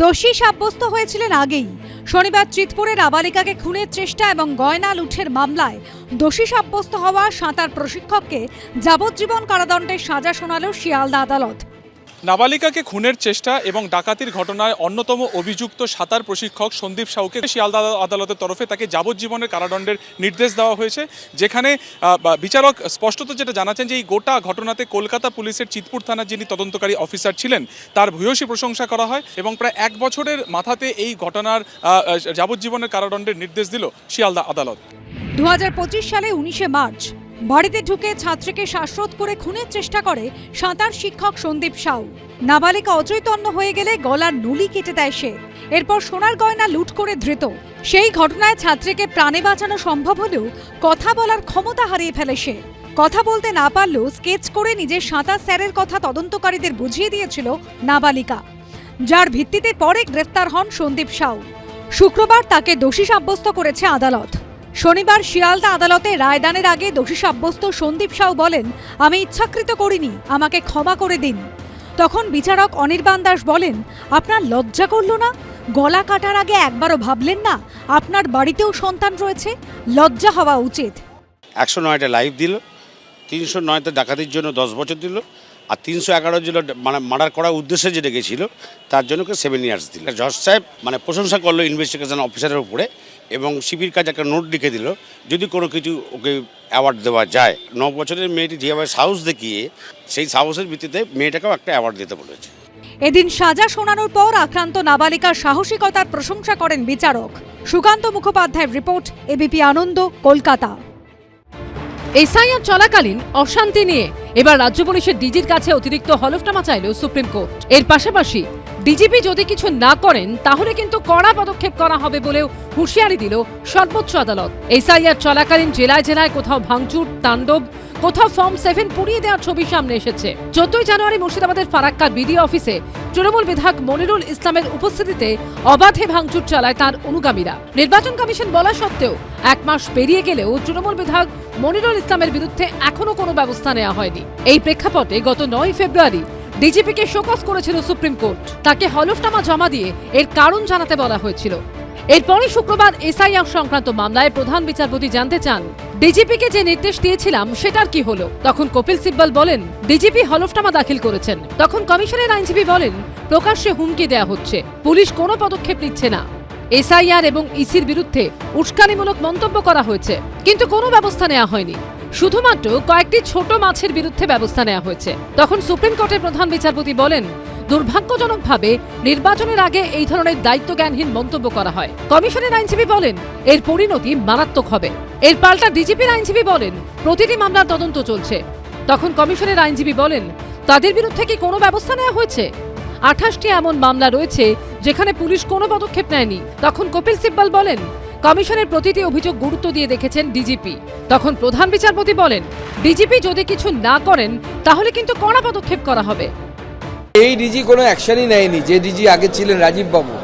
দোষী সাব্যস্ত হয়েছিলেন আগেই। শনিবার চিতপুরে নাবালিকাকে খুনের চেষ্টা এবং গয়না লুঠের মামলায় দোষী সাব্যস্ত হওয়া সাঁতার প্রশিক্ষককে যাবজ্জীবন কারাদণ্ডের সাজা শোনাল শিয়ালদা আদালত। নাবালিকাকে খুনের চেষ্টা এবং ডাকাতির ঘটনায় অন্যতম অভিযুক্ত সাঁতার প্রশিক্ষক সন্দীপ সাউকে শিয়ালদা আদালতের তরফে তাকে যাবজ্জীবনের কারাদণ্ডের নির্দেশ দেওয়া হয়েছে, যেখানে বিচারক স্পষ্টত যেটা জানাচ্ছেন যে এই গোটা ঘটনাতে কলকাতা পুলিশের চিতপুর থানার যিনি তদন্তকারী অফিসার ছিলেন তার ভূয়সী প্রশংসা করা হয় এবং প্রায় 1 বছরের মাথাতে এই ঘটনার যাবজ্জীবনের কারাদণ্ডের নির্দেশ দিল শিয়ালদা আদালত। 2025 সালে 19শে মার্চ বাড়িতে ঢুকে ছাত্রীকে শ্বাসরোধ করে খুনের চেষ্টা করে সাঁতার শিক্ষক সন্দীপ সাউ। নাবালিকা অচৈতন্য হয়ে গেলে গলার নলি কেটে দেয় সে। এরপর সোনার গয়না লুট করে ধৃত। সেই ঘটনায় ছাত্রীকে প্রাণে বাঁচানো সম্ভব হলেও কথা বলার ক্ষমতা হারিয়ে ফেলে সে। কথা বলতে না পারলেও স্কেচ করে নিজের সাঁতার স্যারের কথা তদন্তকারীদের বুঝিয়ে দিয়েছিল নাবালিকা, যার ভিত্তিতে পরে গ্রেফতার হন সন্দীপ সাউ। শুক্রবার তাকে দোষী সাব্যস্ত করেছে আদালত। শনিবার শিয়ালদা আদালতে রায়দানের আগে দোষী সাব্যস্ত সন্দীপ সাউ বলেন, আমি ইচ্ছাকৃত করিনি, আমাকে ক্ষমা করে দিন। তখন বিচারক অনির্বাণ দাস বলেন, আপনার লজ্জা করলো না? গলা কাটার আগে একবারও ভাবলেন না আপনার বাড়িতেও সন্তান রয়েছে? লজ্জা হওয়া উচিত। 109টা লাইভ দিল, 309তে ডাকাতির জন্য 10 বছর দিল, আর 311 জন মার্ডার করার উদ্দেশ্যে যেটা গেছিল তার জন্য 7 ইয়ার্স দিল। জজ সাহেব প্রশংসা করলো ইনভেস্টিগেশন অফিসারের উপরে এবং সিপির কাছে একটা নোট লিখে দিল যদি কোনো কিছু ওকে অ্যাওয়ার্ড দেওয়া যায়। 9 বছরের মেয়েটি যেভাবে সাহস দেখিয়ে সেই সাহসের ভিত্তিতে মেয়েটাকেও একটা অ্যাওয়ার্ড দিতে বলেছে। এদিন সাজা শোনানোর পর আক্রান্ত নাবালিকার সাহসিকতার প্রশংসা করেন বিচারক। সুকান্ত মুখোপাধ্যায়ের রিপোর্ট, এবিপি আনন্দ, কলকাতা। এসআইআর চলাকালীন অশান্তি নিয়ে এবার রাজ্য পুলিশের ডিজির কাছে অতিরিক্ত হলফনামা চাইল সুপ্রিম কোর্ট। এর পাশাপাশি ডিজিপি যদি কিছু না করেন তাহলে কিন্তু কড়া পদক্ষেপ করা হবে বলেও হুঁশিয়ারি দিল সর্বোচ্চ আদালত। এসআইআর চলাকালীন জেলায় জেলায় কোথাও ভাঙচুর, তাণ্ডব, কোথাও ফর্ম 7 পুড়িয়ে দেওয়ার ছবি সামনে এসেছে। 14 জানুয়ারি মুর্শিদাবাদের ফারাক্কার বিডিও অফিসে তৃণমূল বিধায়ক মনিরুল ইসলামের উপস্থিতিতে অবাধে ভাঙচুর চালায় তার অনুগামীরা। নির্বাচন কমিশন বলা সত্ত্বেও 1 মাস পেরিয়ে গেলেও তৃণমূল বিধায়ক মনিরুল ইসলামের বিরুদ্ধে এখনো কোনো ব্যবস্থা নেওয়া হয়নি। এই প্রেক্ষাপটে গত 9 ফেব্রুয়ারি ডিজিপিকে শোকজ করেছিল সুপ্রিম কোর্ট। তাকে হলফনামা জমা দিয়ে এর কারণ জানাতে বলা হয়েছিল। এরপরই শুক্রবার এসআইআর সংক্রান্ত মামলায় প্রধান বিচারপতি জানতে চান, ডিজিপিকে যে নির্দেশ দিয়েছিলাম সেটার কি হলো? তখন কপিল সিব্বল বলেন, ডিজিপি হলফনামা দাখিল করেছেন। তখন কমিশনের আইনজীবী বলেন, প্রকাশ্যে হুমকি দেয়া হচ্ছে, পুলিশ কোনো পদক্ষেপ নিচ্ছে না। এসআইআর এবং ইসির বিরুদ্ধে উস্কানিমূলক মন্তব্য করা হয়েছে, কিন্তু কোনো ব্যবস্থা নেওয়া হয়নি। শুধুমাত্র কয়েকটি ছোট মাছের বিরুদ্ধে ব্যবস্থা নেওয়া হয়েছে। তখন সুপ্রিম কোর্টের প্রধান বিচারপতি বলেন, দুর্ভাগ্যজনকভাবে নির্বাচনের আগে এই ধরনের দায়িত্বজ্ঞানহীন মন্তব্য করা হয়। কমিশনের আইনজীবী বলেন, এর পরিণতি মারাত্মক হবে। এর পাল্টা ডিজিপির আইনজীবী বলেন, প্রতিটি মামলার তদন্ত চলছে। তখন কমিশনের আইনজীবী বলেন, তাদের বিরুদ্ধে কি কোনো ব্যবস্থা নেওয়া হয়েছে? 28টি এমন মামলা রয়েছে যেখানে পুলিশ কোনো পদক্ষেপ নেয়নি। তখন কপিল সিব্বল বলেন, কমিশনের প্রতিটি অভিযোগ গুরুত্ব দিয়ে দেখেছেন ডিজিপি। তখন প্রধান বিচারপতি বলেন, ডিজিপি যদি কিছু না করেন তাহলে কিন্তু কড়া পদক্ষেপ করা হবে। এই ডিজি কোনো অ্যাকশনই নেয়নি। যে ডিজি আগে ছিলেন রাজীব বাবু,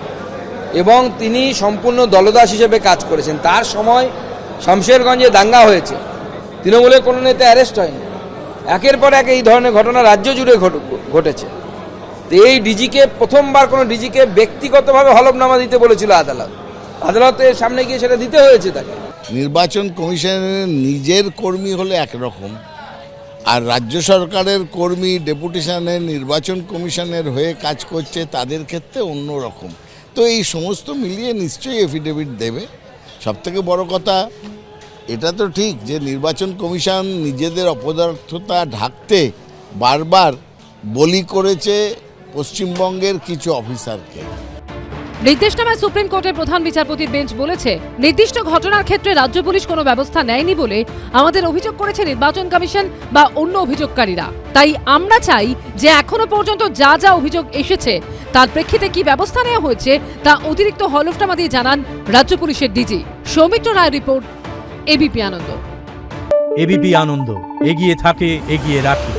এবং তিনি সম্পূর্ণ দলদাস হিসেবে কাজ করেছেন। তার সময় শমশেরগঞ্জে দাঙ্গা হয়েছে, তৃণমূলের কোনো নেতা অ্যারেস্ট হয়নি। একের পর এক এই ধরনের ঘটনা রাজ্য জুড়ে ঘটেছে। তো এই ডিজিকে প্রথমবার কোনো ডিজিকে ব্যক্তিগতভাবে হলফনামা দিতে বলেছিল আদালত। আদালতের সামনে গিয়ে সেটা দিতে হয়েছে তাকে। নির্বাচন কমিশনের নিজের কর্মী হলে একরকম, আর রাজ্য সরকারের কর্মী ডেপুটেশনের নির্বাচন কমিশনের হয়ে কাজ করছে, তাদের ক্ষেত্রে অন্য রকম। তো এই সমস্ত মিলিয়ে নিশ্চয়ই এফিডেভিট দেবে। সবথেকে বড় কথা এটা তো ঠিক যে নির্বাচন কমিশন নিজেদের অপদার্থতা ঢাকতে বারবার বলি করেছে পশ্চিমবঙ্গের কিছু অফিসারকে। নির্দেশনামায় সুপ্রিম কোর্টের প্রধান বিচারপতির বেঞ্চ বলেছে, নির্দিষ্ট ঘটনার ক্ষেত্রে রাজ্য পুলিশ কোনো ব্যবস্থা নেয়নি বলে আমাদের অভিযোগ করেছে নির্বাচন কমিশন বা অন্য অভিযোগকারীরা। তাই আমরা চাই যে এখনো পর্যন্ত যা যা অভিযোগ এসেছে তার প্রেক্ষিতে কি ব্যবস্থা নেওয়া হয়েছে তা অতিরিক্ত হলফনামা দিয়ে জানান রাজ্য পুলিশের ডিজি। সৌমিত্র রায় রিপোর্ট, এবিপি আনন্দ। এবিপি আনন্দ, এগিয়ে থাকে, এগিয়ে রাখে।